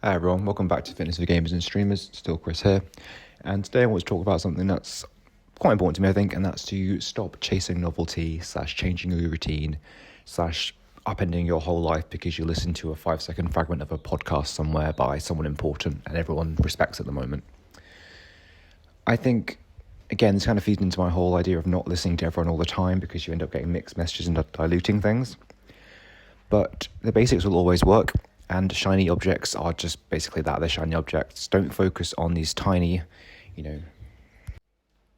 Hi everyone, welcome back to Fitness for Gamers and Streamers, still Chris here, and today I want to talk about something that's quite important to me I think, and that's to stop chasing novelty / changing your routine / upending your whole life because you listen to a 5-second fragment of a podcast somewhere by someone important and everyone respects at the moment. I think, again, this kind of feeds into my whole idea of not listening to everyone all the time because you end up getting mixed messages and diluting things, but the basics will always work. And shiny objects are just basically that, they're shiny objects. Don't focus on these tiny, there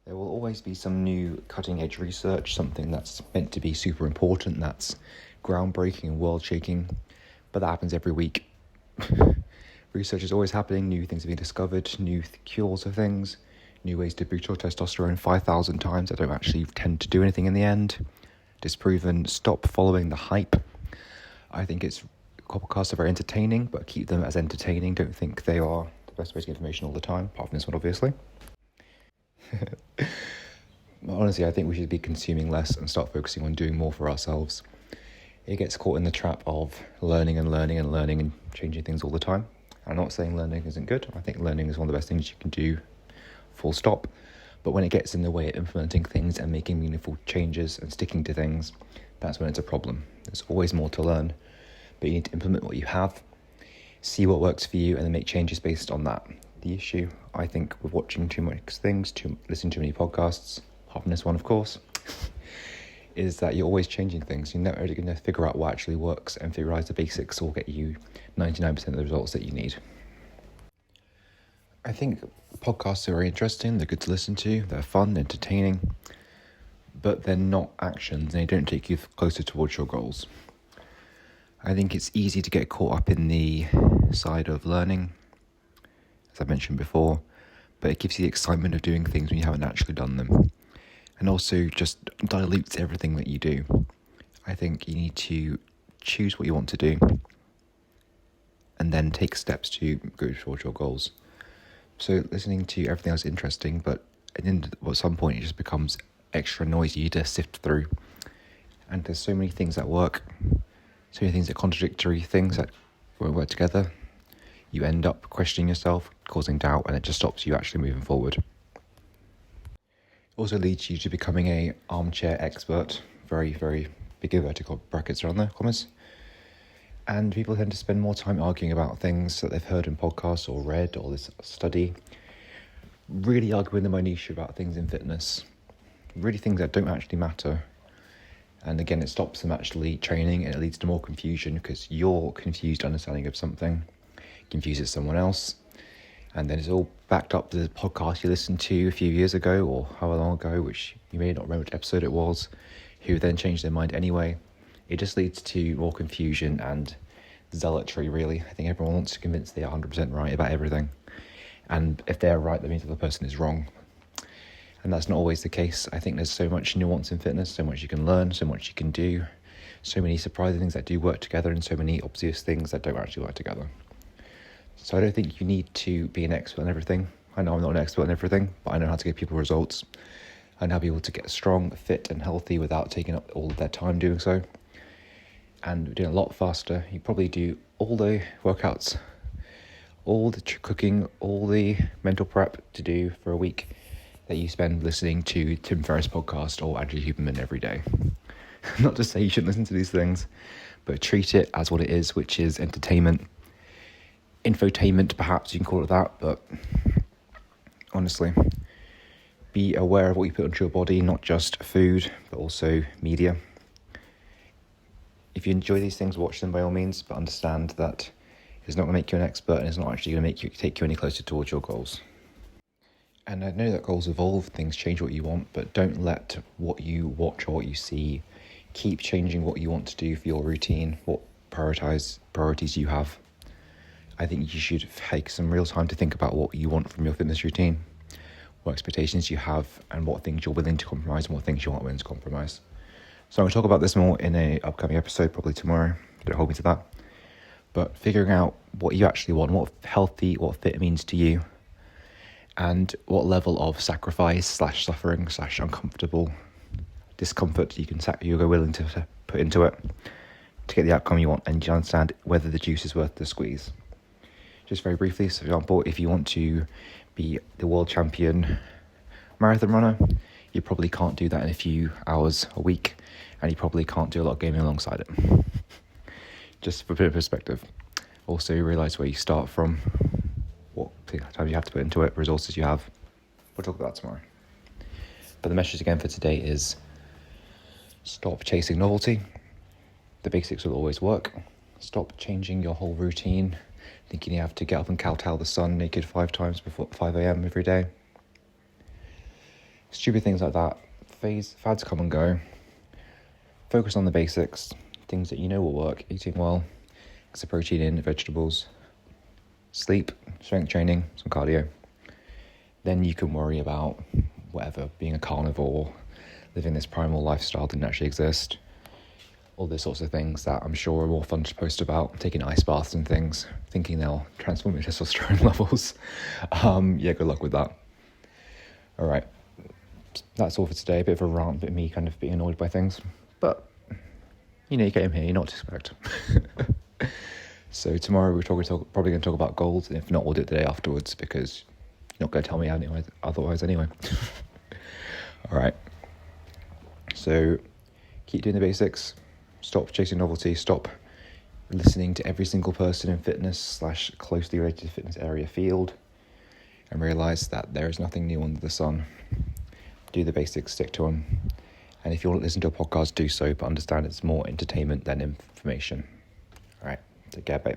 will always be some new cutting edge research, something that's meant to be super important, that's groundbreaking and world shaking, but that happens every week. Research is always happening, new things are being discovered, new cures of things, new ways to boost your testosterone 5,000 times that don't actually tend to do anything in the end. Disproven. Stop following the hype. I think podcasts are very entertaining, but keep them as entertaining. Don't think they are the best way to get information all the time, apart from this one, obviously. Honestly, I think we should be consuming less and start focusing on doing more for ourselves. It gets caught in the trap of learning and changing things all the time. I'm not saying learning isn't good. I think learning is one of the best things you can do, full stop. But when it gets in the way of implementing things and making meaningful changes and sticking to things, that's when it's a problem. There's always more to learn. But you need to implement what you have, see what works for you, and then make changes based on that. The issue, I think, with watching too much things, listening to too many podcasts, apart from this one, of course, is that you're always changing things. You're never really going to figure out what actually works, and figure out the basics will get you 99% of the results that you need. I think podcasts are very interesting. They're good to listen to. They're fun, entertaining, but they're not actions, and they don't take you closer towards your goals. I think it's easy to get caught up in the side of learning, as I mentioned before, but it gives you the excitement of doing things when you haven't actually done them. And also just dilutes everything that you do. I think you need to choose what you want to do and then take steps to go towards your goals. So listening to everything else is interesting, but at some point it just becomes extra noisy to sift through. And there's so many things that work. So many things that are contradictory, things that won't work together. You end up questioning yourself, causing doubt, and it just stops you actually moving forward. It also leads you to becoming an armchair expert, very, very big vertical brackets around there, commas. And people tend to spend more time arguing about things that they've heard in podcasts or read or this study, really arguing the minutiae about things in fitness, really things that don't actually matter. And again, it stops them actually training, and it leads to more confusion because your confused understanding of something confuses someone else. And then it's all backed up to the podcast you listened to a few years ago or however long ago, which you may not remember which episode it was, who then changed their mind anyway. It just leads to more confusion and zealotry, really. I think everyone wants to convince they are 100% right about everything. And if they're right, that means the other person is wrong. And that's not always the case. I think there's so much nuance in fitness, so much you can learn, so much you can do, so many surprising things that do work together, and so many obvious things that don't actually work together. So I don't think you need to be an expert in everything. I know I'm not an expert in everything, but I know how to give people results. I know how people to get strong, fit, and healthy without taking up all of their time doing so. And doing a lot faster. You probably do all the workouts, all the cooking, all the mental prep to do for a week that you spend listening to Tim Ferriss' podcast or Andrew Huberman every day. Not to say you shouldn't listen to these things, but treat it as what it is, which is entertainment. Infotainment, perhaps you can call it that, but honestly, be aware of what you put into your body, not just food, but also media. If you enjoy these things, watch them by all means, but understand that it's not going to make you an expert, and it's not actually going to take you any closer towards your goals. And I know that goals evolve, things change what you want, but don't let what you watch or what you see keep changing what you want to do for your routine, what priorities you have. I think you should take some real time to think about what you want from your fitness routine, what expectations you have, and what things you're willing to compromise and what things you aren't willing to compromise. So I'm going to talk about this more in an upcoming episode, probably tomorrow. Don't hold me to that. But figuring out what you actually want, what fit means to you, and what level of sacrifice / suffering / uncomfortable discomfort you're willing to put into it to get the outcome you want, and you understand whether the juice is worth the squeeze. Just very briefly, so for example, if you want to be the world champion marathon runner, you probably can't do that in a few hours a week, and you probably can't do a lot of gaming alongside it. Just for a bit of perspective. Also, you realise where you start from, what time you have to put into it, resources you have. We'll talk about that tomorrow. But the message again for today is stop chasing novelty. The basics will always work. Stop changing your whole routine, thinking you have to get up and kowtow the sun naked 5 times before 5 a.m. every day. Stupid things like that. Fads come and go. Focus on the basics, things that you know will work. Eating well, get some protein in, vegetables, sleep, strength training, some cardio. Then you can worry about whatever, being a carnivore, living this primal lifestyle that didn't actually exist. All those sorts of things that I'm sure are more fun to post about, taking ice baths and things, thinking they'll transform your testosterone levels. Good luck with that. All right, that's all for today. A bit of a rant, a bit of me kind of being annoyed by things. But, you came here, you know what to expect. So tomorrow we're probably going to talk about gold, and if not, we'll do it the day afterwards, because you're not going to tell me otherwise anyway. All right. So keep doing the basics. Stop chasing novelty. Stop listening to every single person in fitness / closely related to fitness area field, and realise that there is nothing new under the sun. Do the basics, stick to them. And if you want to listen to a podcast, do so, but understand it's more entertainment than information. All right, take care, bye.